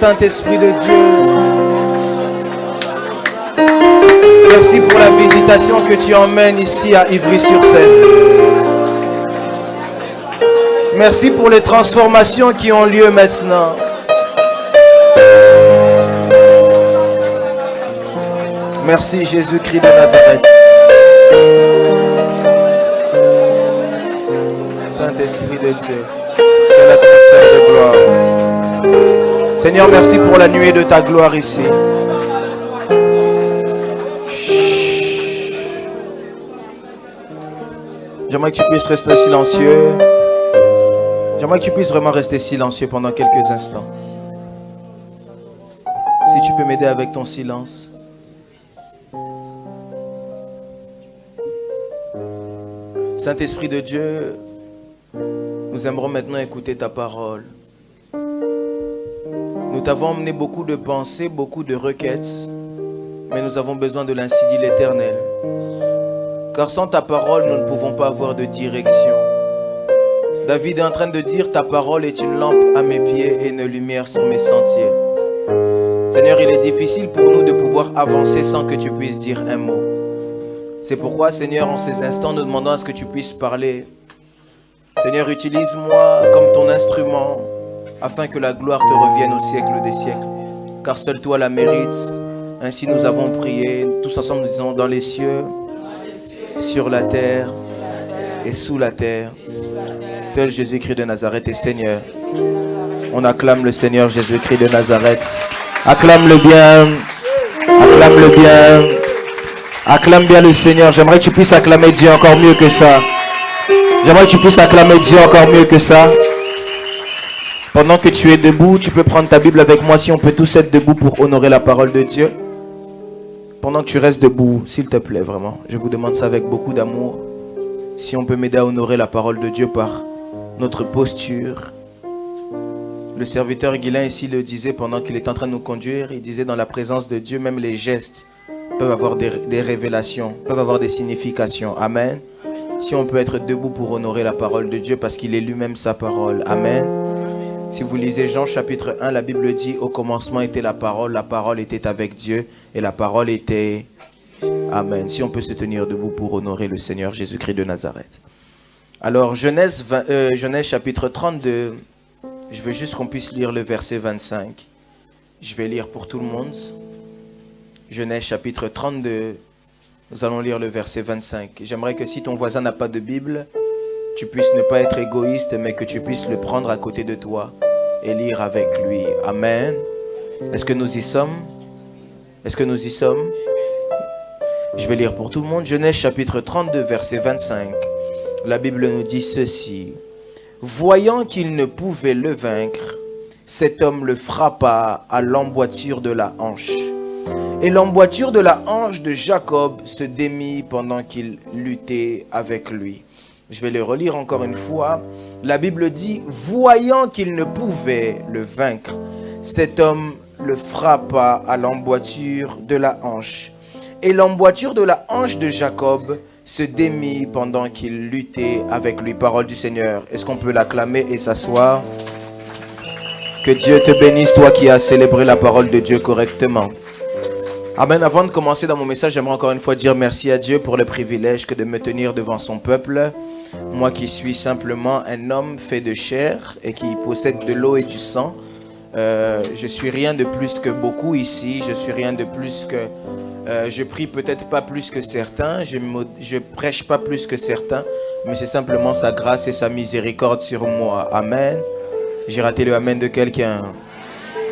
Saint-Esprit de Dieu, merci pour la visitation que tu emmènes ici à Ivry-sur-Seine. Merci pour les transformations qui ont lieu maintenant. Merci Jésus-Christ de Nazareth. Saint-Esprit de Dieu, quelle atmosphère de gloire. Seigneur, merci pour la nuée de ta gloire ici. J'aimerais que tu puisses rester silencieux. J'aimerais que tu puisses vraiment rester silencieux pendant quelques instants. Si tu peux m'aider avec ton silence. Saint-Esprit de Dieu, nous aimerons maintenant écouter ta parole. Nous t'avons emmené beaucoup de pensées, beaucoup de requêtes, mais nous avons besoin de l'ainsi dit l'Éternel. Car sans ta parole, nous ne pouvons pas avoir de direction. David est en train de dire, ta parole est une lampe à mes pieds et une lumière sur mes sentiers. Seigneur, il est difficile pour nous de pouvoir avancer sans que tu puisses dire un mot. C'est pourquoi, Seigneur, en ces instants, nous demandons à ce que tu puisses parler. Seigneur, utilise-moi comme ton instrument, afin que la gloire te revienne au siècle des siècles. Car seul toi la mérites. Ainsi nous avons prié, tous ensemble, disons, dans les cieux, sur la terre et sous la terre. Seul Jésus-Christ de Nazareth est Seigneur. On acclame le Seigneur Jésus-Christ de Nazareth. Acclame-le bien. Acclame-le bien. Acclame bien le Seigneur. J'aimerais que tu puisses acclamer Dieu encore mieux que ça. J'aimerais que tu puisses acclamer Dieu encore mieux que ça. Pendant que tu es debout, tu peux prendre ta Bible avec moi. Si on peut tous être debout pour honorer la parole de Dieu. Pendant que tu restes debout, s'il te plaît, vraiment. Je vous demande ça avec beaucoup d'amour. Si on peut m'aider à honorer la parole de Dieu par notre posture. Le serviteur Guilain ici le disait pendant qu'il est en train de nous conduire. Il disait dans la présence de Dieu, même les gestes peuvent avoir des révélations, peuvent avoir des significations. Amen. Si on peut être debout pour honorer la parole de Dieu parce qu'il est lui-même sa parole. Amen. Si vous lisez Jean chapitre 1, la Bible dit au commencement était la parole était avec Dieu et la parole était... Amen. Si on peut se tenir debout pour honorer le Seigneur Jésus-Christ de Nazareth. Alors Genèse chapitre 32, je veux juste qu'on puisse lire le verset 25. Je vais lire pour tout le monde. Genèse chapitre 32, nous allons lire le verset 25. J'aimerais que si ton voisin n'a pas de Bible, tu puisses ne pas être égoïste, mais que tu puisses le prendre à côté de toi et lire avec lui. Amen. Est-ce que nous y sommes? Est-ce que nous y sommes? Je vais lire pour tout le monde. Genèse chapitre 32, verset 25. La Bible nous dit ceci. Voyant qu'il ne pouvait le vaincre, cet homme le frappa à l'emboîture de la hanche. Et l'emboîture de la hanche de Jacob se démit pendant qu'il luttait avec lui. Je vais le relire encore une fois. La Bible dit, voyant qu'il ne pouvait le vaincre, cet homme le frappa à l'emboîture de la hanche. Et l'emboîture de la hanche de Jacob se démit pendant qu'il luttait avec lui. Parole du Seigneur. Est-ce qu'on peut l'acclamer et s'asseoir? Que Dieu te bénisse, toi qui as célébré la parole de Dieu correctement. Amen. Avant de commencer dans mon message, j'aimerais encore une fois dire merci à Dieu pour le privilège que de me tenir devant son peuple. Moi qui suis simplement un homme fait de chair et qui possède de l'eau et du sang. Je suis rien de plus que beaucoup ici. Je suis rien de plus que... je prie peut-être pas plus que certains. Je prêche pas plus que certains. Mais c'est simplement sa grâce et sa miséricorde sur moi. Amen. J'ai raté le amen de quelqu'un.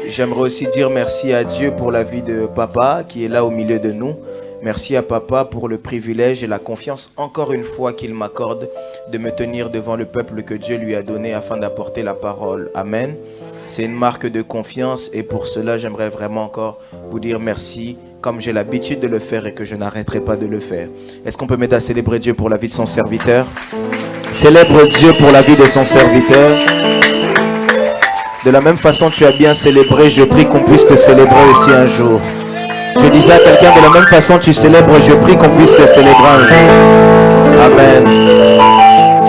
J'aimerais aussi dire merci à Dieu pour la vie de papa qui est là au milieu de nous. Merci à papa pour le privilège et la confiance encore une fois qu'il m'accorde de me tenir devant le peuple que Dieu lui a donné afin d'apporter la parole. Amen. C'est une marque de confiance et pour cela j'aimerais vraiment encore vous dire merci comme j'ai l'habitude de le faire et que je n'arrêterai pas de le faire. Est-ce qu'on peut m'aider à célébrer Dieu pour la vie de son serviteur? Célèbre Dieu pour la vie de son serviteur. De la même façon tu as bien célébré, je prie qu'on puisse te célébrer aussi un jour. Je disais à quelqu'un, de la même façon tu célèbres, je prie qu'on puisse te célébrer un jour. Amen.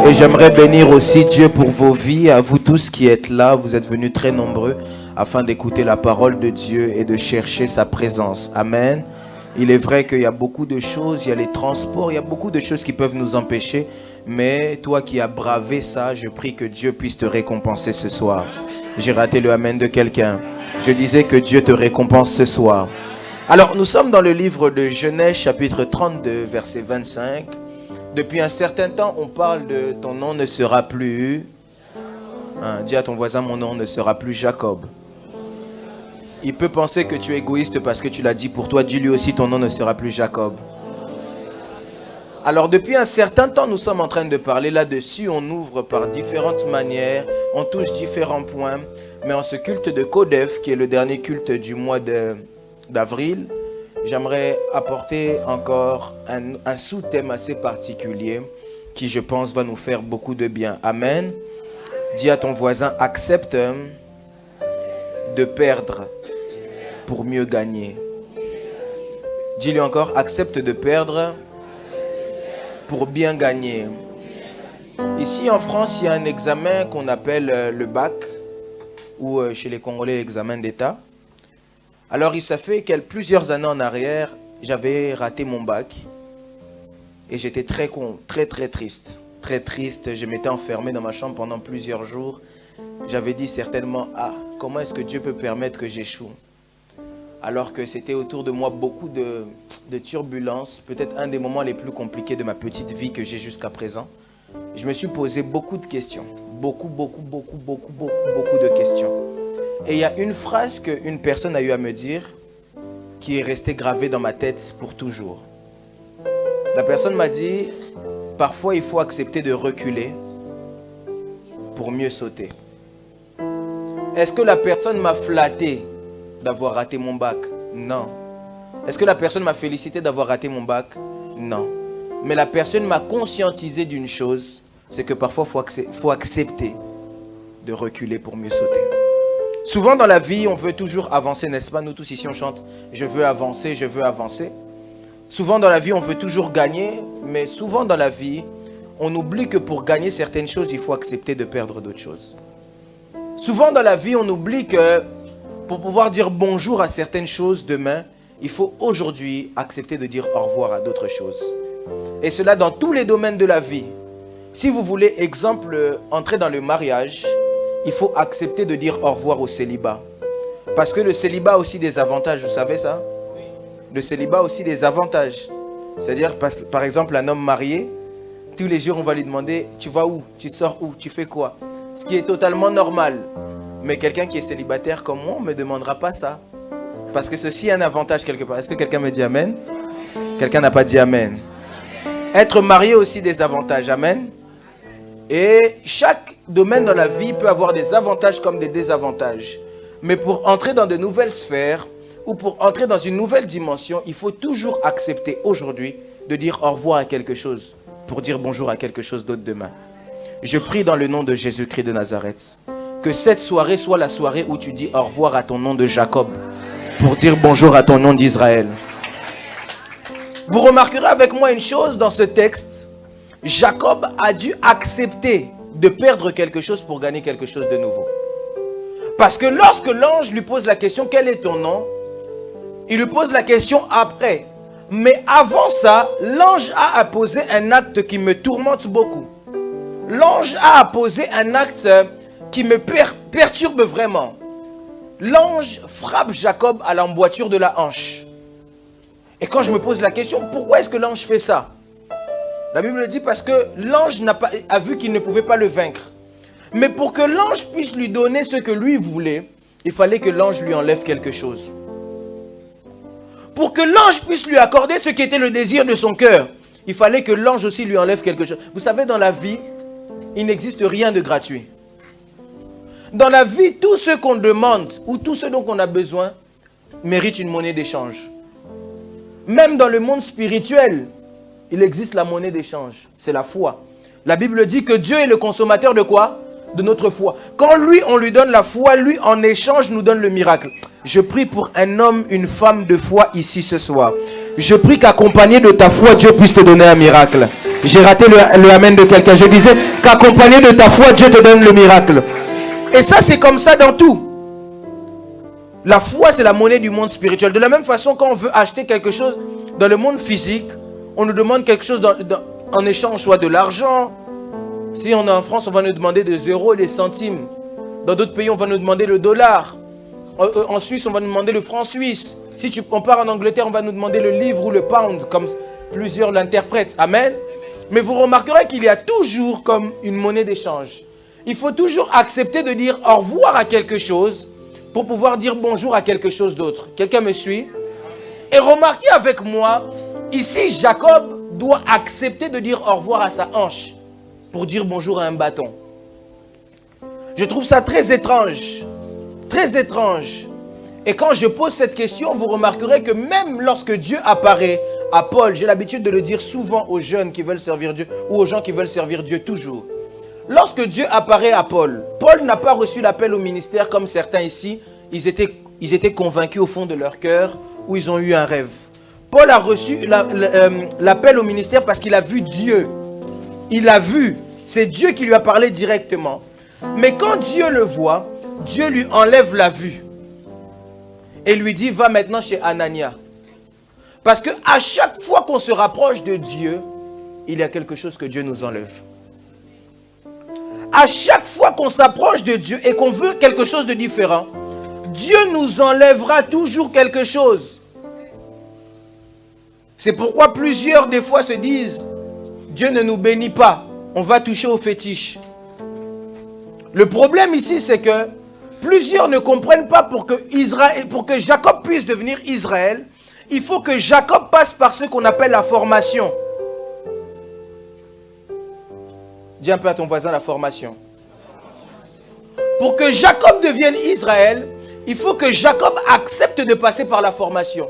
Et j'aimerais bénir aussi Dieu pour vos vies, à vous tous qui êtes là, vous êtes venus très nombreux, afin d'écouter la parole de Dieu et de chercher sa présence. Amen. Il est vrai qu'il y a beaucoup de choses, il y a les transports, il y a beaucoup de choses qui peuvent nous empêcher. Mais toi qui as bravé ça, je prie que Dieu puisse te récompenser ce soir. J'ai raté le amen de quelqu'un. Je disais que Dieu te récompense ce soir. Alors, nous sommes dans le livre de Genèse, chapitre 32, verset 25. Depuis un certain temps, on parle de ton nom ne sera plus... dis à ton voisin, mon nom ne sera plus Jacob. Il peut penser que tu es égoïste parce que tu l'as dit pour toi. Dis-lui aussi, ton nom ne sera plus Jacob. Alors, depuis un certain temps, nous sommes en train de parler là-dessus. On ouvre par différentes manières. On touche différents points. Mais en ce culte de Kodef, qui est le dernier culte du mois d'avril, j'aimerais apporter encore un sous-thème assez particulier qui, je pense, va nous faire beaucoup de bien. Amen. Dis à ton voisin, accepte de perdre pour mieux gagner. Dis-lui encore, accepte de perdre pour bien gagner. Ici en France, il y a un examen qu'on appelle le bac, ou chez les Congolais, l'examen d'État. Alors il s'est fait plusieurs années en arrière, j'avais raté mon bac et j'étais très triste. Très triste, je m'étais enfermé dans ma chambre pendant plusieurs jours. J'avais dit certainement, comment est-ce que Dieu peut permettre que j'échoue? Alors que c'était autour de moi beaucoup de turbulences, peut-être un des moments les plus compliqués de ma petite vie que j'ai jusqu'à présent. Je me suis posé beaucoup de questions, beaucoup de questions. Et il y a une phrase qu'une personne a eu à me dire qui est restée gravée dans ma tête pour toujours. La personne m'a dit, parfois il faut accepter de reculer pour mieux sauter. Est-ce que la personne m'a flatté d'avoir raté mon bac? Non. Est-ce que la personne m'a félicité d'avoir raté mon bac? Non. Mais la personne m'a conscientisé d'une chose, c'est que parfois il faut accepter de reculer pour mieux sauter. Souvent dans la vie, on veut toujours avancer, n'est-ce pas? Nous tous ici on chante « Je veux avancer, je veux avancer ». Souvent dans la vie, on veut toujours gagner, mais souvent dans la vie, on oublie que pour gagner certaines choses, il faut accepter de perdre d'autres choses. Souvent dans la vie, on oublie que pour pouvoir dire bonjour à certaines choses demain, il faut aujourd'hui accepter de dire au revoir à d'autres choses. Et cela dans tous les domaines de la vie. Si vous voulez, exemple, entrer dans le mariage, il faut accepter de dire au revoir au célibat. Parce que le célibat a aussi des avantages, vous savez ça? Le célibat a aussi des avantages. C'est-à-dire, par exemple, un homme marié, tous les jours, on va lui demander, tu vas où? Tu sors où? Tu fais quoi? Ce qui est totalement normal. Mais quelqu'un qui est célibataire comme moi, on ne me demandera pas ça. Parce que ceci a un avantage quelque part. Est-ce que quelqu'un me dit amen? Quelqu'un n'a pas dit amen. Être marié aussi des avantages. Amen. Et chaque domaine dans la vie peut avoir des avantages comme des désavantages. Mais pour entrer dans de nouvelles sphères ou pour entrer dans une nouvelle dimension, il faut toujours accepter aujourd'hui de dire au revoir à quelque chose pour dire bonjour à quelque chose d'autre demain. Je prie dans le nom de Jésus-Christ de Nazareth que cette soirée soit la soirée où tu dis au revoir à ton nom de Jacob pour dire bonjour à ton nom d'Israël. Vous remarquerez avec moi une chose dans ce texte. Jacob a dû accepter de perdre quelque chose pour gagner quelque chose de nouveau. Parce que lorsque l'ange lui pose la question, quel est ton nom? Il lui pose la question après. Mais avant ça, l'ange a posé un acte qui me tourmente beaucoup. L'ange a posé un acte qui me perturbe vraiment. L'ange frappe Jacob à l'emboîture de la hanche. Et quand je me pose la question, pourquoi est-ce que l'ange fait ça? La Bible dit parce que l'ange a vu qu'il ne pouvait pas le vaincre. Mais pour que l'ange puisse lui donner ce que lui voulait, il fallait que l'ange lui enlève quelque chose. Pour que l'ange puisse lui accorder ce qui était le désir de son cœur, il fallait que l'ange aussi lui enlève quelque chose. Vous savez, dans la vie, il n'existe rien de gratuit. Dans la vie, tout ce qu'on demande ou tout ce dont on a besoin mérite une monnaie d'échange. Même dans le monde spirituel, il existe la monnaie d'échange. C'est la foi. La Bible dit que Dieu est le consommateur de quoi? De notre foi. Quand lui, on lui donne la foi, lui, en échange, nous donne le miracle. Je prie pour un homme, une femme de foi ici ce soir. Je prie qu'accompagné de ta foi, Dieu puisse te donner un miracle. J'ai raté le amen de quelqu'un. Je disais qu'accompagné de ta foi, Dieu te donne le miracle. Et ça, c'est comme ça dans tout. La foi, c'est la monnaie du monde spirituel. De la même façon, quand on veut acheter quelque chose dans le monde physique, on nous demande quelque chose en échange, soit de l'argent. Si on est en France, on va nous demander des euros et des centimes. Dans d'autres pays, on va nous demander le dollar. En Suisse, on va nous demander le franc suisse. Si on part en Angleterre, on va nous demander le livre ou le pound, comme plusieurs l'interprètent. Amen. Mais vous remarquerez qu'il y a toujours comme une monnaie d'échange. Il faut toujours accepter de dire au revoir à quelque chose pour pouvoir dire bonjour à quelque chose d'autre. Quelqu'un me suit? Et remarquez avec moi, ici Jacob doit accepter de dire au revoir à sa hanche pour dire bonjour à un bâton. Je trouve ça très étrange. Très étrange. Et quand je pose cette question, vous remarquerez que même lorsque Dieu apparaît à Paul, j'ai l'habitude de le dire souvent aux jeunes qui veulent servir Dieu ou aux gens qui veulent servir Dieu toujours. Lorsque Dieu apparaît à Paul, Paul n'a pas reçu l'appel au ministère comme certains ici. Ils étaient convaincus au fond de leur cœur ou ils ont eu un rêve. Paul a reçu l'appel au ministère parce qu'il a vu Dieu. Il a vu. C'est Dieu qui lui a parlé directement. Mais quand Dieu le voit, Dieu lui enlève la vue. Et lui dit, va maintenant chez Anania. Parce qu'à chaque fois qu'on se rapproche de Dieu, il y a quelque chose que Dieu nous enlève. À chaque fois qu'on s'approche de Dieu et qu'on veut quelque chose de différent, Dieu nous enlèvera toujours quelque chose. C'est pourquoi plusieurs des fois se disent, Dieu ne nous bénit pas, on va toucher au fétiche. Le problème ici, c'est que plusieurs ne comprennent pas pour que Jacob puisse devenir Israël, il faut que Jacob passe par ce qu'on appelle la formation. Dis un peu à ton voisin la formation. Pour que Jacob devienne Israël, il faut que Jacob accepte de passer par la formation.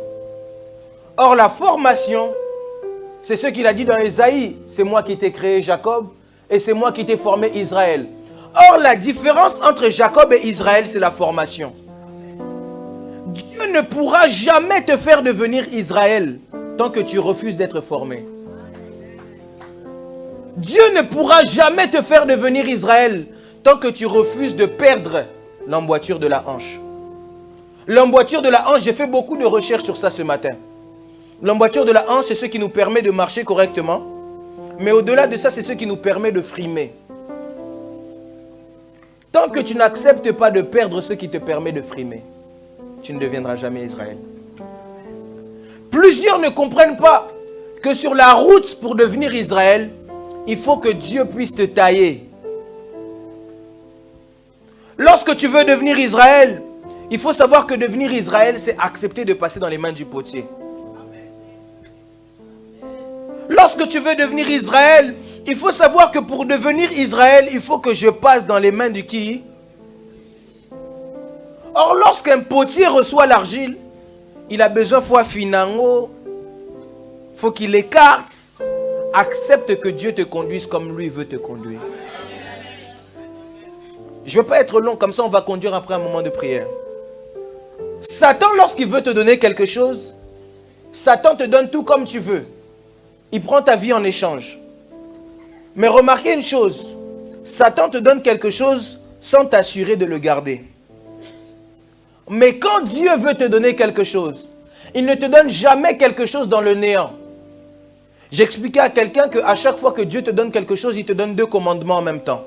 Or la formation, c'est ce qu'il a dit dans Ésaïe. C'est moi qui t'ai créé Jacob et c'est moi qui t'ai formé Israël. Or la différence entre Jacob et Israël, c'est la formation. Dieu ne pourra jamais te faire devenir Israël tant que tu refuses d'être formé. Dieu ne pourra jamais te faire devenir Israël tant que tu refuses de perdre l'emboîture de la hanche. L'emboîture de la hanche, j'ai fait beaucoup de recherches sur ça ce matin. L'emboîture de la hanche, c'est ce qui nous permet de marcher correctement. Mais au-delà de ça, c'est ce qui nous permet de frimer. Tant que tu n'acceptes pas de perdre ce qui te permet de frimer, tu ne deviendras jamais Israël. Plusieurs ne comprennent pas que sur la route pour devenir Israël, il faut que Dieu puisse te tailler. Lorsque tu veux devenir Israël, il faut savoir que devenir Israël, c'est accepter de passer dans les mains du potier. Lorsque tu veux devenir Israël, il faut savoir que pour devenir Israël, il faut que je passe dans les mains de qui? Or, lorsqu'un potier reçoit l'argile, il a besoin fois finango, il faut qu'il écarte. Accepte que Dieu te conduise comme lui veut te conduire. Je ne veux pas être long, comme ça on va conduire après un moment de prière. Satan, lorsqu'il veut te donner quelque chose, Satan te donne tout comme tu veux. Il prend ta vie en échange. Mais remarquez une chose, Satan te donne quelque chose sans t'assurer de le garder. Mais quand Dieu veut te donner quelque chose, il ne te donne jamais quelque chose dans le néant. J'expliquais à quelqu'un qu'à chaque fois que Dieu te donne quelque chose, il te donne 2 commandements en même temps.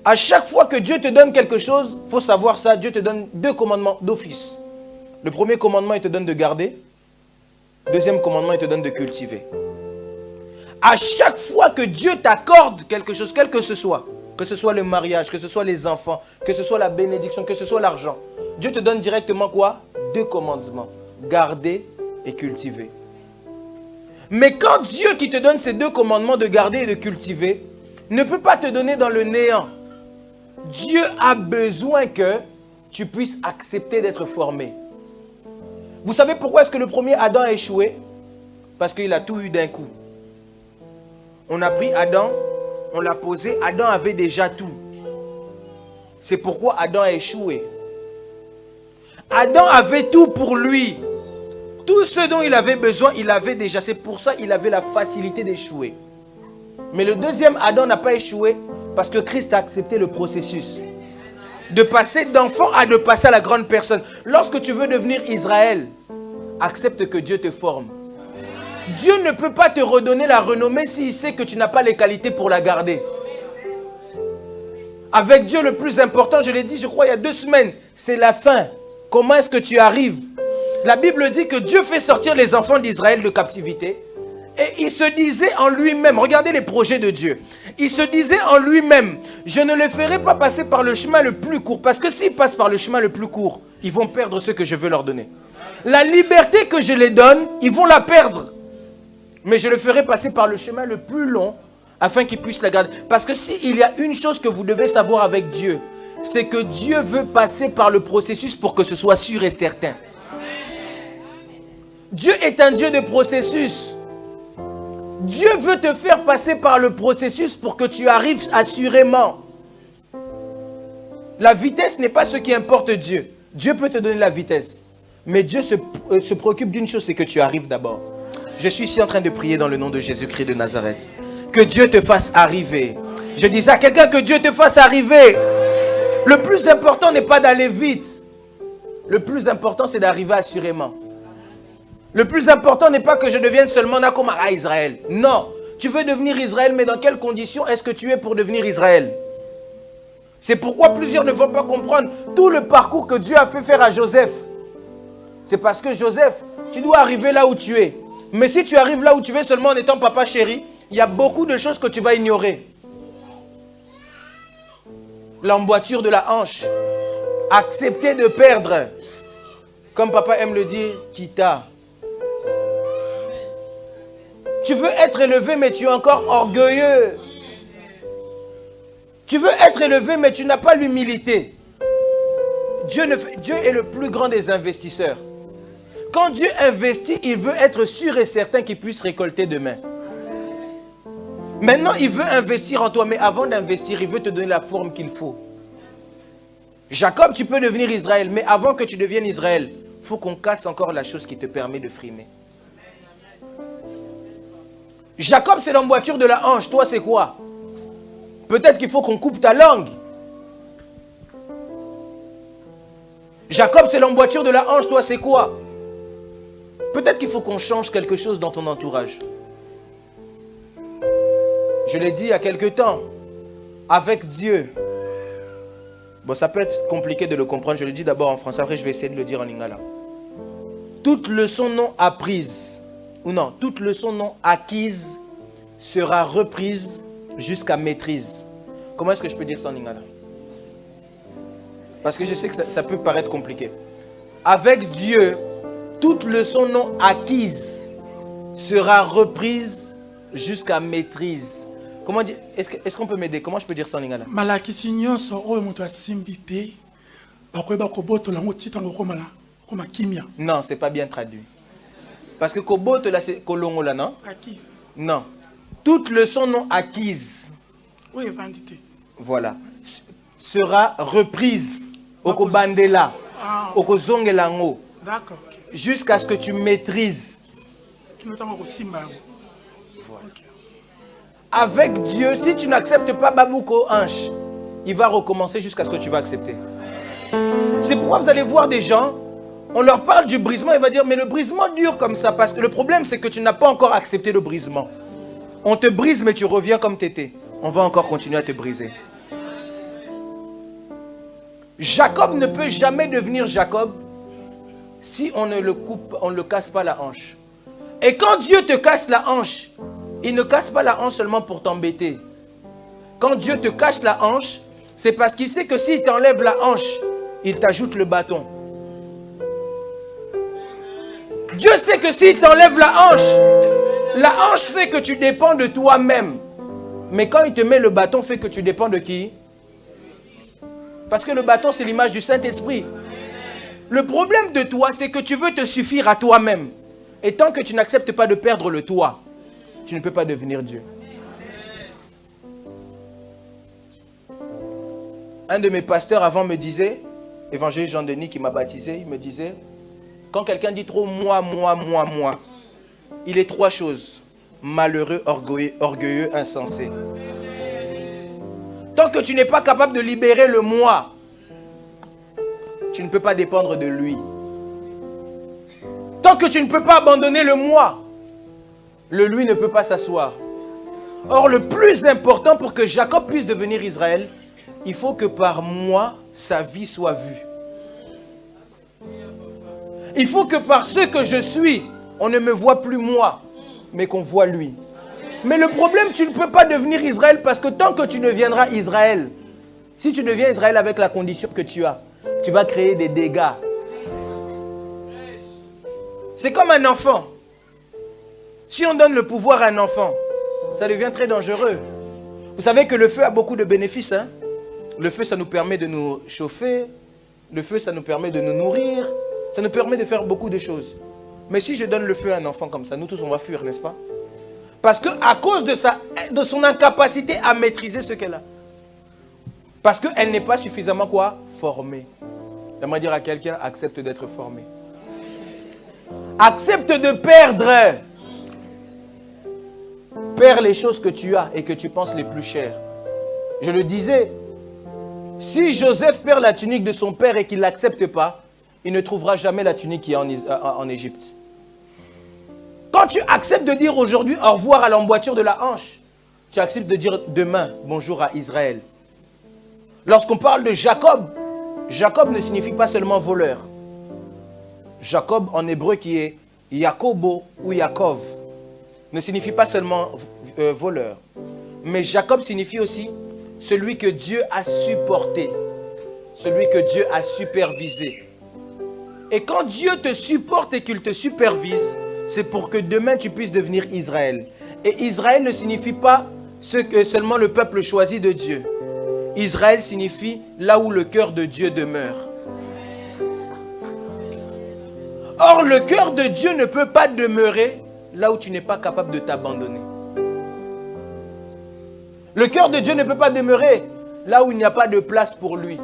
À chaque fois que Dieu te donne quelque chose, il faut savoir ça, Dieu te donne 2 commandements d'office. Le premier commandement, il te donne de garder. Le deuxième commandement, il te donne de cultiver. À chaque fois que Dieu t'accorde quelque chose, quel que ce soit le mariage, que ce soit les enfants, que ce soit la bénédiction, que ce soit l'argent, Dieu te donne directement quoi? 2 commandements. Garder et cultiver. Mais quand Dieu qui te donne ces 2 commandements de garder et de cultiver, ne peut pas te donner dans le néant. Dieu a besoin que tu puisses accepter d'être formé. Vous savez pourquoi est-ce que le premier Adam a échoué? Parce qu'il a tout eu d'un coup. On a pris Adam, on l'a posé, Adam avait déjà tout. C'est pourquoi Adam a échoué. Adam avait tout pour lui. Tout ce dont il avait besoin, il avait déjà. C'est pour ça qu'il avait la facilité d'échouer. Mais le deuxième Adam n'a pas échoué parce que Christ a accepté le processus. De passer d'enfant à de passer à la grande personne. Lorsque tu veux devenir Israël, accepte que Dieu te forme. Dieu ne peut pas te redonner la renommée s'il sait que tu n'as pas les qualités pour la garder. Avec Dieu, le plus important, je l'ai dit, je crois, il y a 2 semaines, c'est la fin. Comment est-ce que tu arrives? La Bible dit que Dieu fait sortir les enfants d'Israël de captivité. Et il se disait en lui-même, regardez les projets de Dieu. Il se disait en lui-même, je ne les ferai pas passer par le chemin le plus court. Parce que s'ils passent par le chemin le plus court, ils vont perdre ce que je veux leur donner. La liberté que je les donne, ils vont la perdre. Mais je le ferai passer par le chemin le plus long, afin qu'ils puissent la garder. Parce que s'il y a une chose que vous devez savoir avec Dieu, c'est que Dieu veut passer par le processus pour que ce soit sûr et certain. Dieu est un Dieu de processus. Dieu veut te faire passer par le processus pour que tu arrives assurément. La vitesse n'est pas ce qui importe Dieu. Dieu peut te donner la vitesse. Mais Dieu se préoccupe d'une chose, c'est que tu arrives d'abord. Je suis ici en train de prier dans le nom de Jésus-Christ de Nazareth. Que Dieu te fasse arriver. Je disais à quelqu'un que Dieu te fasse arriver. Le plus important n'est pas d'aller vite. Le plus important, c'est d'arriver assurément. Le plus important n'est pas que je devienne seulement Nakomara Israël. Non. Tu veux devenir Israël, mais dans quelles conditions est-ce que tu es pour devenir Israël? C'est pourquoi plusieurs ne vont pas comprendre tout le parcours que Dieu a fait faire à Joseph. C'est parce que Joseph, tu dois arriver là où tu es. Mais si tu arrives là où tu es seulement en étant papa chéri, il y a beaucoup de choses que tu vas ignorer. L'emboîture de la hanche. Accepter de perdre. Comme papa aime le dire, quitta. Tu veux être élevé, mais tu es encore orgueilleux. Tu veux être élevé, mais tu n'as pas l'humilité. Dieu est le plus grand des investisseurs. Quand Dieu investit, il veut être sûr et certain qu'il puisse récolter demain. Maintenant, il veut investir en toi, mais avant d'investir, il veut te donner la forme qu'il faut. Jacob, tu peux devenir Israël, mais avant que tu deviennes Israël, il faut qu'on casse encore la chose qui te permet de frimer. Jacob, c'est l'emboîture de la hanche. Toi, c'est quoi? Peut-être qu'il faut qu'on coupe ta langue. Jacob, c'est l'emboîture de la hanche. Toi, c'est quoi? Peut-être qu'il faut qu'on change quelque chose dans ton entourage. Je l'ai dit il y a quelque temps. Avec Dieu. Bon, ça peut être compliqué de le comprendre. Je le dis d'abord en français. Après, je vais essayer de le dire en lingala. Toute leçon non apprise, ou non, toute leçon non acquise sera reprise jusqu'à maîtrise. Comment est-ce que je peux dire ça en lingala? Parce que je sais que ça peut paraître compliqué. Avec Dieu, toute leçon non acquise sera reprise jusqu'à maîtrise. Comment dire? Est-ce qu'on peut m'aider? Comment je peux dire ça en lingala? Malakisi nyonso oyo moto asimbite bakoyeba kobotola ngo titango koma kimia. Non, c'est pas bien traduit. Parce que kobotola c'est kolongola, non? Acquise. Non. Toute leçon non acquise. Oui, vandité. Voilà. Sera reprise. Oko bandela. Oko zongelango. D'accord. Jusqu'à ce que tu maîtrises. Voilà. Avec Dieu, si tu n'acceptes pas Babouko Hanche, il va recommencer jusqu'à ce que tu vas accepter. C'est pourquoi vous allez voir des gens, on leur parle du brisement, il va dire, mais le brisement dure comme ça. Parce que le problème, c'est que tu n'as pas encore accepté le brisement. On te brise, mais tu reviens comme tu étais. On va encore continuer à te briser. Jacob ne peut jamais devenir Jacob si on ne le coupe, on ne le casse pas la hanche. Et quand Dieu te casse la hanche, il ne casse pas la hanche seulement pour t'embêter. Quand Dieu te cache la hanche, c'est parce qu'il sait que s'il t'enlève la hanche, il t'ajoute le bâton. Dieu sait que s'il t'enlève la hanche fait que tu dépends de toi-même. Mais quand il te met le bâton, fait que tu dépends de qui? Parce que le bâton, c'est l'image du Saint-Esprit. Le problème de toi, c'est que tu veux te suffire à toi-même. Et tant que tu n'acceptes pas de perdre le toi, tu ne peux pas devenir Dieu. Un de mes pasteurs avant me disait, évangéliste Jean-Denis qui m'a baptisé, il me disait, quand quelqu'un dit trop moi, il est 3 choses. Malheureux, orgueilleux, insensé. Tant que tu n'es pas capable de libérer le moi, tu ne peux pas dépendre de lui. Tant que tu ne peux pas abandonner le moi, le lui ne peut pas s'asseoir. Or, le plus important pour que Jacob puisse devenir Israël, il faut que par moi, sa vie soit vue. Il faut que par ce que je suis, on ne me voit plus moi, mais qu'on voit lui. Mais le problème, tu ne peux pas devenir Israël parce que tant que tu ne deviendras Israël, si tu deviens Israël avec la condition que tu as, tu vas créer des dégâts. C'est comme un enfant. Si on donne le pouvoir à un enfant, ça devient très dangereux. Vous savez que le feu a beaucoup de bénéfices. Hein? Le feu, ça nous permet de nous chauffer. Le feu, ça nous permet de nous nourrir. Ça nous permet de faire beaucoup de choses. Mais si je donne le feu à un enfant comme ça, nous tous, on va fuir, n'est-ce pas? Parce qu'à cause de son incapacité à maîtriser ce qu'elle a. Parce qu'elle n'est pas suffisamment quoi? Formée. J'aimerais dire à quelqu'un, accepte d'être formé. Accepte de perdre. Perds les choses que tu as et que tu penses les plus chères. Je le disais, si Joseph perd la tunique de son père et qu'il ne l'accepte pas, il ne trouvera jamais la tunique qui est en Égypte. Quand tu acceptes de dire aujourd'hui au revoir à l'emboîture de la hanche, tu acceptes de dire demain bonjour à Israël. Lorsqu'on parle de Jacob, Jacob ne signifie pas seulement voleur. Jacob en hébreu qui est Yakobo ou Yaakov ne signifie pas seulement voleur. Mais Jacob signifie aussi celui que Dieu a supporté, celui que Dieu a supervisé. Et quand Dieu te supporte et qu'il te supervise, c'est pour que demain tu puisses devenir Israël. Et Israël ne signifie pas seulement le peuple choisi de Dieu. Israël signifie là où le cœur de Dieu demeure. Or, le cœur de Dieu ne peut pas demeurer là où tu n'es pas capable de t'abandonner. Le cœur de Dieu ne peut pas demeurer là où il n'y a pas de place pour lui.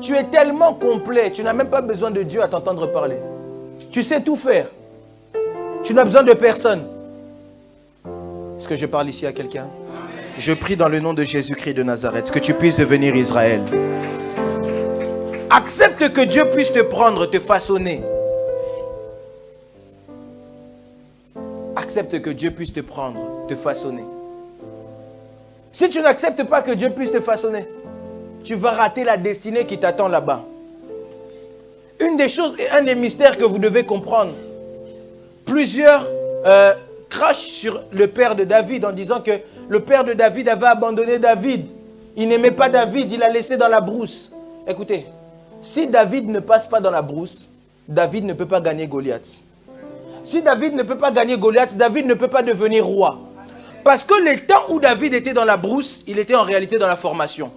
Tu es tellement complet, tu n'as même pas besoin de Dieu à t'entendre parler. Tu sais tout faire. Tu n'as besoin de personne. Est-ce que je parle ici à quelqu'un? Je prie dans le nom de Jésus-Christ de Nazareth que tu puisses devenir Israël. Accepte que Dieu puisse te prendre, te façonner. Accepte que Dieu puisse te prendre, te façonner. Si tu n'acceptes pas que Dieu puisse te façonner, tu vas rater la destinée qui t'attend là-bas. Une des choses et un des mystères que vous devez comprendre, plusieurs crachent sur le père de David en disant que le père de David avait abandonné David. Il n'aimait pas David, il l'a laissé dans la brousse. Écoutez, si David ne passe pas dans la brousse, David ne peut pas gagner Goliath. Si David ne peut pas gagner Goliath, David ne peut pas devenir roi. Parce que les temps où David était dans la brousse, il était en réalité dans la formation.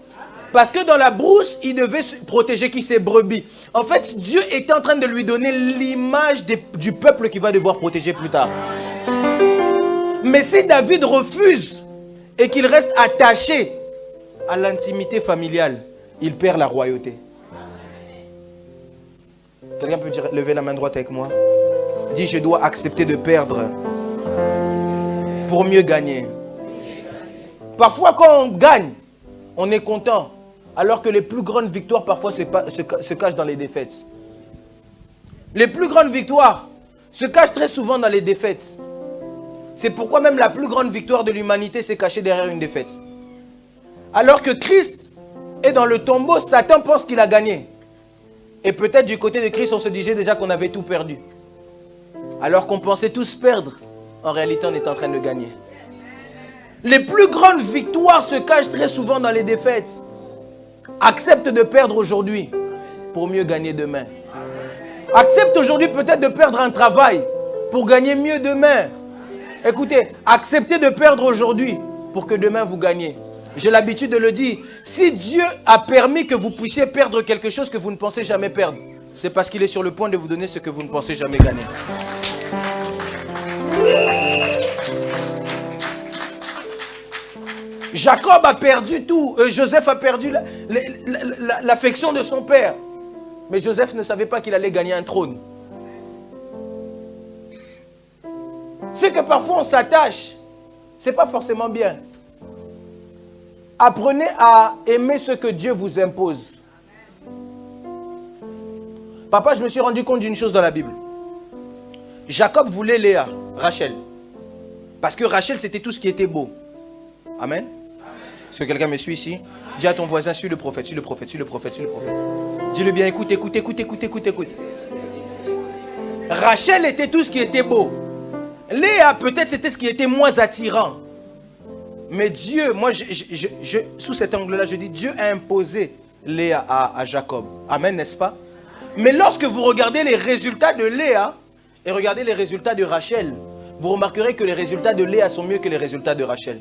Parce que dans la brousse, il devait protéger qui? Ses brebis. En fait, Dieu était en train de lui donner l'image du peuple qu'il va devoir protéger plus tard. Mais si David refuse et qu'il reste attaché à l'intimité familiale, il perd la royauté. Quelqu'un peut dire, levez la main droite avec moi. Dis, je dois accepter de perdre pour mieux gagner. Parfois, quand on gagne, on est content. Alors que les plus grandes victoires, parfois, se cachent dans les défaites. Les plus grandes victoires se cachent très souvent dans les défaites. C'est pourquoi même la plus grande victoire de l'humanité s'est cachée derrière une défaite. Alors que Christ est dans le tombeau, Satan pense qu'il a gagné. Et peut-être du côté de Christ, on se disait déjà qu'on avait tout perdu. Alors qu'on pensait tous perdre, en réalité, on est en train de gagner. Les plus grandes victoires se cachent très souvent dans les défaites. Accepte de perdre aujourd'hui pour mieux gagner demain. Accepte aujourd'hui peut-être de perdre un travail pour gagner mieux demain. Écoutez, acceptez de perdre aujourd'hui pour que demain vous gagnez. J'ai l'habitude de le dire. Si Dieu a permis que vous puissiez perdre quelque chose que vous ne pensez jamais perdre, c'est parce qu'il est sur le point de vous donner ce que vous ne pensez jamais gagner. Jacob a perdu tout. Joseph a perdu l'affection de son père. Mais Joseph ne savait pas qu'il allait gagner un trône. C'est que parfois on s'attache. Ce n'est pas forcément bien. Apprenez à aimer ce que Dieu vous impose. Papa, je me suis rendu compte d'une chose dans la Bible. Jacob voulait Léa, Rachel. Parce que Rachel, c'était tout ce qui était beau. Amen. Est-ce que quelqu'un me suit ici? Dis à ton voisin, suis le prophète, suis le prophète, suis le prophète, suis le prophète. Dis-le bien, écoute, écoute, écoute, écoute, écoute, écoute. Rachel était tout ce qui était beau. Léa, peut-être, c'était ce qui était moins attirant. Mais Dieu, moi, sous cet angle-là, je dis, Dieu a imposé Léa à Jacob. Amen, n'est-ce pas? Mais lorsque vous regardez les résultats de Léa et regardez les résultats de Rachel, vous remarquerez que les résultats de Léa sont mieux que les résultats de Rachel.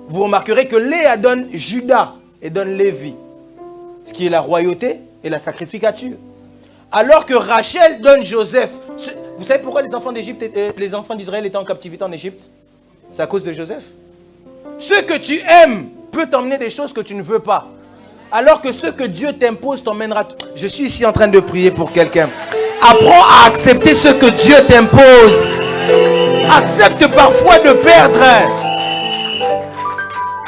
Vous remarquerez que Léa donne Judas et donne Lévi, ce qui est la royauté et la sacrificature. Alors que Rachel donne Joseph. Vous savez pourquoi les enfants d'Égypte, les enfants d'Israël étaient en captivité en Égypte? C'est à cause de Joseph. Ce que tu aimes peut t'emmener des choses que tu ne veux pas. Alors que ce que Dieu t'impose t'emmènera. Je suis ici en train de prier pour quelqu'un. Apprends à accepter ce que Dieu t'impose. Accepte parfois de perdre.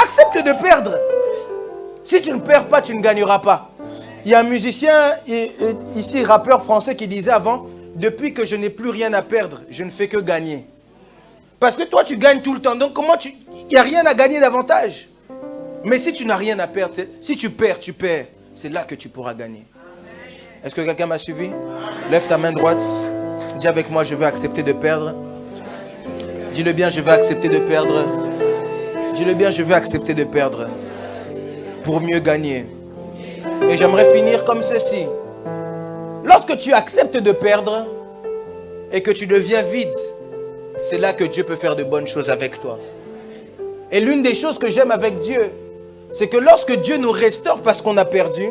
Accepte de perdre. Si tu ne perds pas, tu ne gagneras pas. Il y a un musicien, ici, rappeur français, qui disait avant, depuis que je n'ai plus rien à perdre, je ne fais que gagner. Parce que toi, tu gagnes tout le temps. Donc, il n'y a rien à gagner davantage. Mais si tu n'as rien à perdre, si tu perds, tu perds. C'est là que tu pourras gagner. Est-ce que quelqu'un m'a suivi? Lève ta main droite. Dis avec moi, je veux accepter de perdre. Dis-le bien, je veux accepter de perdre. Dis-le bien, je veux accepter de perdre. Pour mieux gagner. Et j'aimerais finir comme ceci. Lorsque tu acceptes de perdre et que tu deviens vide, c'est là que Dieu peut faire de bonnes choses avec toi. Et l'une des choses que j'aime avec Dieu, c'est que lorsque Dieu nous restaure parce qu'on a perdu,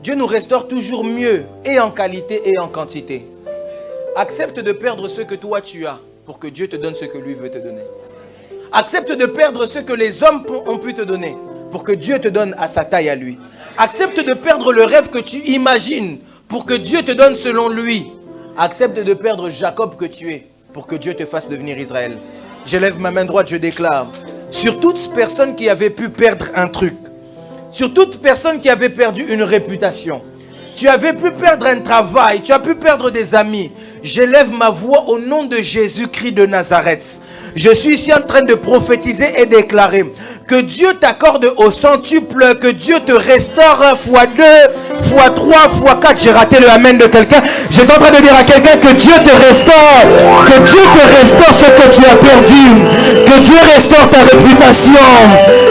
Dieu nous restaure toujours mieux, et en qualité et en quantité. Accepte de perdre ce que toi tu as, pour que Dieu te donne ce que lui veut te donner. Accepte de perdre ce que les hommes ont pu te donner, pour que Dieu te donne à sa taille à lui. Accepte de perdre le rêve que tu imagines, pour que Dieu te donne selon lui. Accepte de perdre Jacob que tu es, pour que Dieu te fasse devenir Israël. Je lève ma main droite, je déclare, sur toute personne qui avait pu perdre un truc, sur toute personne qui avait perdu une réputation, tu avais pu perdre un travail, tu as pu perdre des amis, j'élève ma voix au nom de Jésus-Christ de Nazareth. Je suis ici en train de prophétiser et déclarer que Dieu t'accorde au centuple, que Dieu te restaure x2, x3, x4. J'ai raté le amen de quelqu'un. J'étais en train de dire à quelqu'un que Dieu te restaure, que Dieu te restaure ce que tu as perdu, que Dieu restaure ta réputation,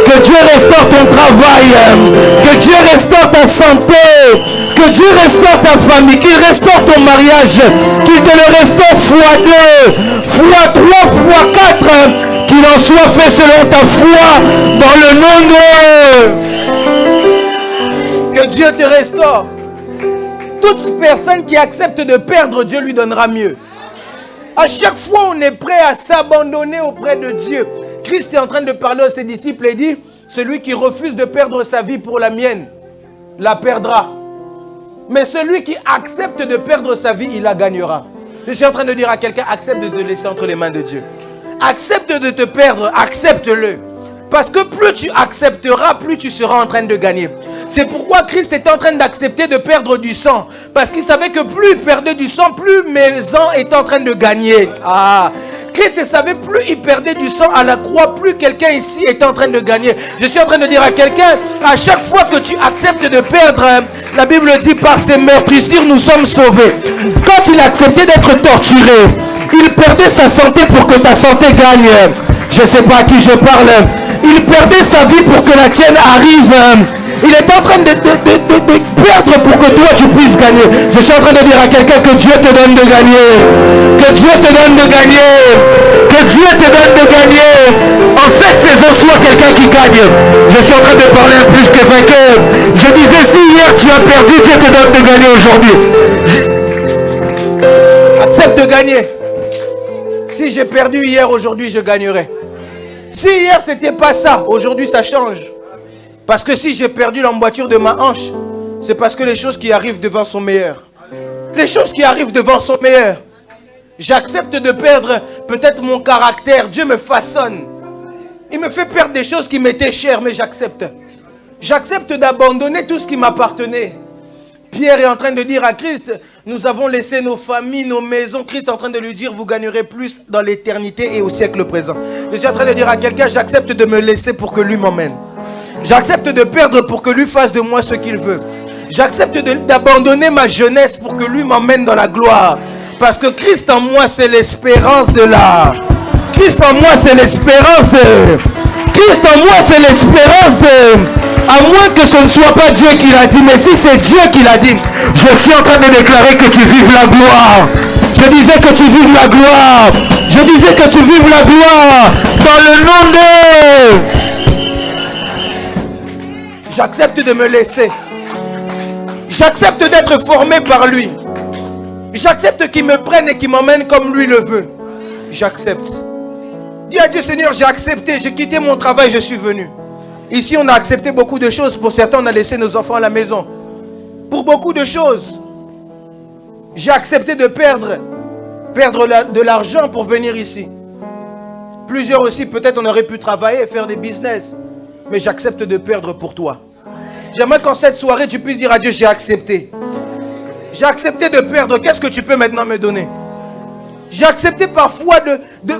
que Dieu restaure ton travail, que Dieu restaure ta santé, que Dieu restaure ta famille, qu'il restaure ton mariage, qu'il te le restaure x2, x3, x4, qu'il en soit fait selon ta foi, dans le nom de... Que Dieu te restaure. Toute personne qui accepte de perdre, Dieu lui donnera mieux. À chaque fois, on est prêt à s'abandonner auprès de Dieu. Christ est en train de parler à ses disciples et dit, celui qui refuse de perdre sa vie pour la mienne, la perdra. Mais celui qui accepte de perdre sa vie, il la gagnera. Je suis en train de dire à quelqu'un, accepte de te laisser entre les mains de Dieu. Accepte de te perdre, accepte-le. Parce que plus tu accepteras, plus tu seras en train de gagner. C'est pourquoi Christ était en train d'accepter de perdre du sang. Parce qu'il savait que plus il perdait du sang, plus mes ans étaient en train de gagner. Christ savait, plus il perdait du sang à la croix, plus quelqu'un ici était en train de gagner. Je suis en train de dire à quelqu'un, à chaque fois que tu acceptes de perdre, la Bible dit, par ses meurtrissures, nous sommes sauvés. Quand il acceptait d'être torturé, il perdait sa santé pour que ta santé gagne. Je ne sais pas à qui je parle. Il perdait sa vie pour que la tienne arrive. Il est en train de perdre pour que toi tu puisses gagner. Je suis en train de dire à quelqu'un que Dieu te donne de gagner. Que Dieu te donne de gagner. Que Dieu te donne de gagner. En cette saison, sois quelqu'un qui gagne. Je suis en train de parler un plus que vainqueur. Je disais, si hier tu as perdu, Dieu te donne de gagner aujourd'hui. Accepte de gagner. Si j'ai perdu hier, aujourd'hui je gagnerai. Si hier c'était pas ça, aujourd'hui ça change. Parce que si j'ai perdu l'emboîture de ma hanche, c'est parce que les choses qui arrivent devant sont meilleures. Les choses qui arrivent devant sont meilleures. J'accepte de perdre peut-être mon caractère. Dieu me façonne. Il me fait perdre des choses qui m'étaient chères, mais j'accepte. J'accepte d'abandonner tout ce qui m'appartenait Pierre est en train de dire à Christ, nous avons laissé nos familles, nos maisons. Christ est en train de lui dire, vous gagnerez plus dans l'éternité et au siècle présent. Je suis en train de dire à quelqu'un, j'accepte de me laisser pour que lui m'emmène. J'accepte de perdre pour que lui fasse de moi ce qu'il veut. J'accepte d'abandonner ma jeunesse pour que lui m'emmène dans la gloire. Parce que Christ en moi, c'est l'espérance de la... Christ en moi, c'est l'espérance de... Christ en moi, c'est l'espérance de... À moins que ce ne soit pas Dieu qui l'a dit, mais si c'est Dieu qui l'a dit, je suis en train de déclarer que tu vives la gloire. Je disais que tu vives la gloire. Je disais que tu vives la gloire. Dans le nom de... J'accepte de me laisser. J'accepte d'être formé par lui. J'accepte qu'il me prenne et qu'il m'emmène comme lui le veut. J'accepte. Dis à Dieu, Seigneur, j'ai accepté. J'ai quitté mon travail, je suis venu. Ici, on a accepté beaucoup de choses. Pour certains, on a laissé nos enfants à la maison. Pour beaucoup de choses. J'ai accepté de perdre de l'argent pour venir ici. Plusieurs aussi, peut-être on aurait pu travailler et faire des business. Mais j'accepte de perdre pour toi. J'aimerais qu'en cette soirée, tu puisses dire à Dieu, j'ai accepté. J'ai accepté de perdre. Qu'est-ce que tu peux maintenant me donner? J'ai accepté parfois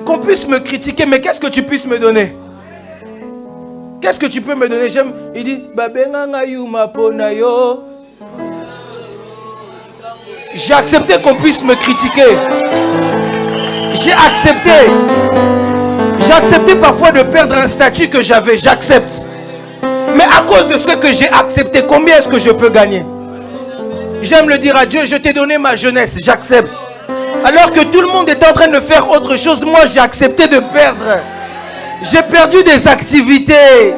qu'on puisse me critiquer, mais qu'est-ce que tu puisses me donner? Qu'est-ce que tu peux me donner? Il dit, j'ai accepté qu'on puisse me critiquer. J'ai accepté parfois de perdre un statut que j'avais. J'accepte. Mais à cause de ce que j'ai accepté, combien est-ce que je peux gagner? J'aime le dire à Dieu, je t'ai donné ma jeunesse, j'accepte. Alors que tout le monde est en train de faire autre chose, moi j'ai accepté de perdre. J'ai perdu des activités.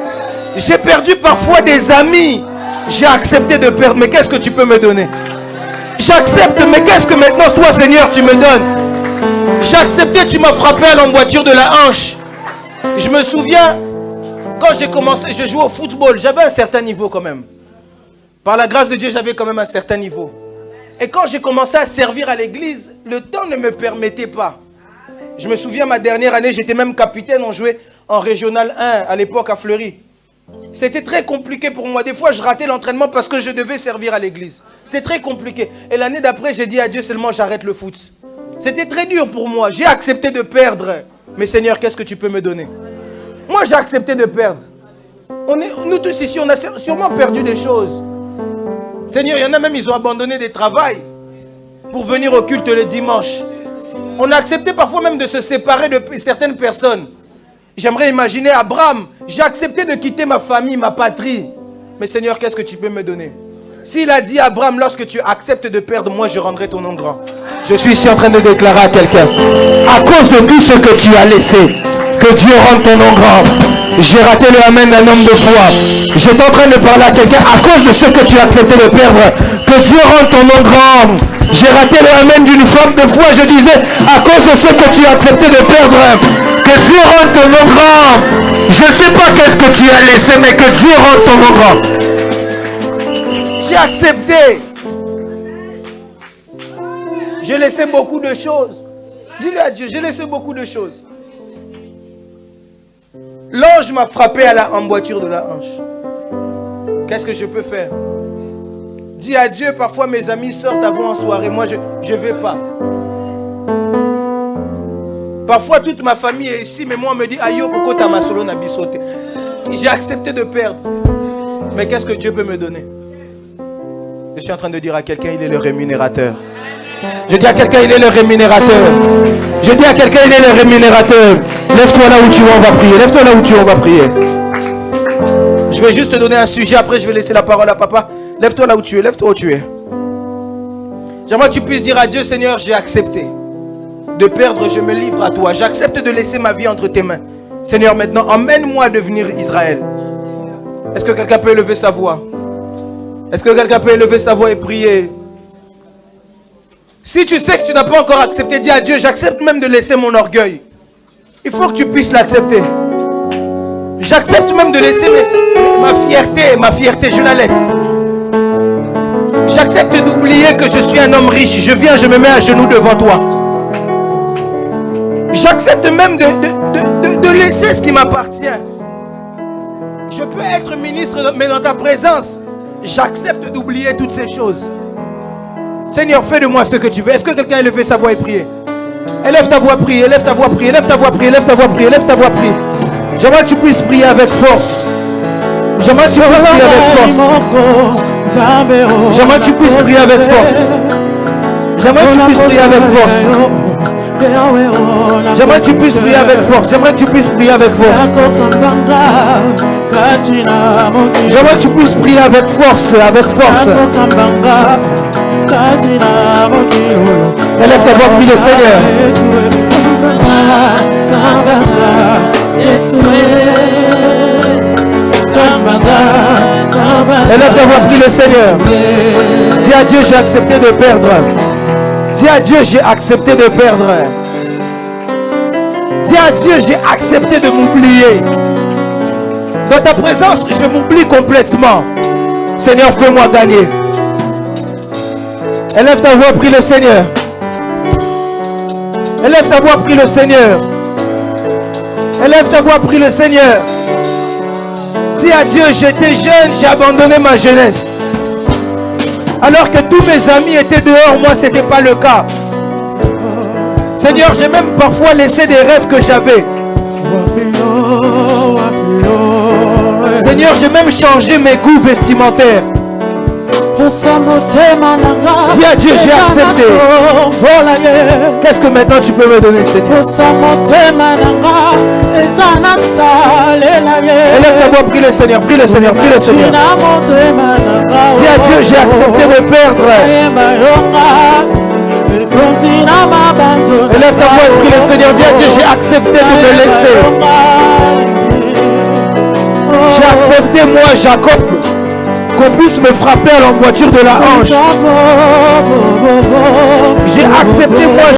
J'ai perdu parfois des amis. J'ai accepté de perdre. Mais qu'est-ce que tu peux me donner? J'accepte, mais qu'est-ce que maintenant toi Seigneur tu me donnes? J'ai accepté, tu m'as frappé à l'emboîture de la hanche. Je me souviens, quand j'ai commencé, je jouais au football. J'avais un certain niveau quand même. Par la grâce de Dieu, j'avais quand même un certain niveau. Et quand j'ai commencé à servir à l'église, le temps ne me permettait pas. Je me souviens, ma dernière année, j'étais même capitaine. On jouait en Régional 1 à l'époque à Fleury. C'était très compliqué pour moi. Des fois, je ratais l'entraînement parce que je devais servir à l'église. C'était très compliqué. Et l'année d'après, j'ai dit à Dieu seulement, j'arrête le foot. C'était très dur pour moi. J'ai accepté de perdre. Mais Seigneur, qu'est-ce que tu peux me donner? Moi, j'ai accepté de perdre. Nous tous ici, on a sûrement perdu des choses. Seigneur, il y en a même, ils ont abandonné des travails pour venir au culte le dimanche. On a accepté parfois même de se séparer de certaines personnes. J'aimerais imaginer Abraham. J'ai accepté de quitter ma famille, ma patrie. Mais Seigneur, qu'est-ce que tu peux me donner? S'il a dit à Abraham, lorsque tu acceptes de perdre, moi je rendrai ton nom grand. Je suis ici en train de déclarer à quelqu'un, à cause de tout ce que tu as laissé, que Dieu rende ton nom grand. J'ai raté le amen d'un homme de foi. J'étais en train de parler à quelqu'un, à cause de ce que tu as accepté de perdre, que Dieu rende ton nom grand. J'ai raté le amen d'une femme de foi. Je disais, à cause de ce que tu as accepté de perdre, que Dieu rende ton nom grand. Je ne sais pas qu'est-ce que tu as laissé, mais que Dieu rende ton nom grand. J'ai accepté. J'ai laissé beaucoup de choses. Dis-le à Dieu, j'ai laissé beaucoup de choses. L'ange m'a frappé à l'emboîture de la hanche. Qu'est-ce que je peux faire? Dis à Dieu, parfois mes amis sortent avant en soirée. Moi, je ne vais pas. Parfois, toute ma famille est ici, mais moi, on me dit, ayo, koko tamasolo na bisote. J'ai accepté de perdre. Mais qu'est-ce que Dieu peut me donner? Je suis en train de dire à quelqu'un, il est le rémunérateur. Je dis à quelqu'un, il est le rémunérateur. Je dis à quelqu'un, il est le rémunérateur. Lève-toi là où tu es, on va prier. Lève-toi là où tu es, on va prier. Je vais juste te donner un sujet, après je vais laisser la parole à papa. Lève-toi là où tu es, lève-toi où tu es. J'aimerais que tu puisses dire à Dieu, Seigneur, j'ai accepté de perdre, je me livre à toi. J'accepte de laisser ma vie entre tes mains. Seigneur, maintenant, emmène-moi à devenir Israël. Est-ce que quelqu'un peut élever sa voix? Est-ce que quelqu'un peut élever sa voix et prier? Si tu sais que tu n'as pas encore accepté, dis à Dieu, j'accepte même de laisser mon orgueil. Il faut que tu puisses l'accepter. J'accepte même de laisser ma fierté, je la laisse. J'accepte d'oublier que je suis un homme riche. Je viens, je me mets à genoux devant toi. J'accepte même de laisser ce qui m'appartient. Je peux être ministre, mais dans ta présence, j'accepte d'oublier toutes ces choses. Seigneur, fais de moi ce que tu veux. Est-ce que quelqu'un a élevé sa voix et prié? Élève ta voix, prie, élève ta voix, prie, élève ta voix, prie, élève ta voix, prie, élève ta voix, prie. J'aimerais que tu puisses prier avec force. J'aimerais que tu puisses prier avec force. J'aimerais que tu puisses prier avec force. J'aimerais que tu puisses prier avec force. J'aimerais que tu puisses prier avec force. J'aimerais que tu puisses prier avec force. J'aimerais que tu puisses prier avec force, avec force. Élève ta voix, prie le Seigneur. Élève ta voix, prie le Seigneur. Dis à Dieu, j'ai accepté de perdre. Dis à Dieu, j'ai accepté de perdre. Dis à Dieu, j'ai accepté de m'oublier. Dans ta présence, je m'oublie complètement. Seigneur, fais-moi gagner. Élève ta voix, prie le Seigneur. Élève ta voix, prie le Seigneur. Élève ta voix, prie le Seigneur. Dis à Dieu, j'étais jeune, j'ai abandonné ma jeunesse. Alors que tous mes amis étaient dehors, moi ce n'était pas le cas. Seigneur, j'ai même parfois laissé des rêves que j'avais. Seigneur, j'ai même changé mes goûts vestimentaires. Dis à Dieu, j'ai accepté. Qu'est-ce que maintenant tu peux me donner, Seigneur? Élève ta voix, prie le Seigneur, prie le Seigneur, prie le Seigneur. Dis à Dieu, j'ai accepté de perdre. Élève ta voix et prie le Seigneur. Dis à Dieu, j'ai accepté de me laisser. J'ai accepté, moi, Jacob, qu'on puisse me frapper à l'emboîture de la hanche. J'ai accepté, moi,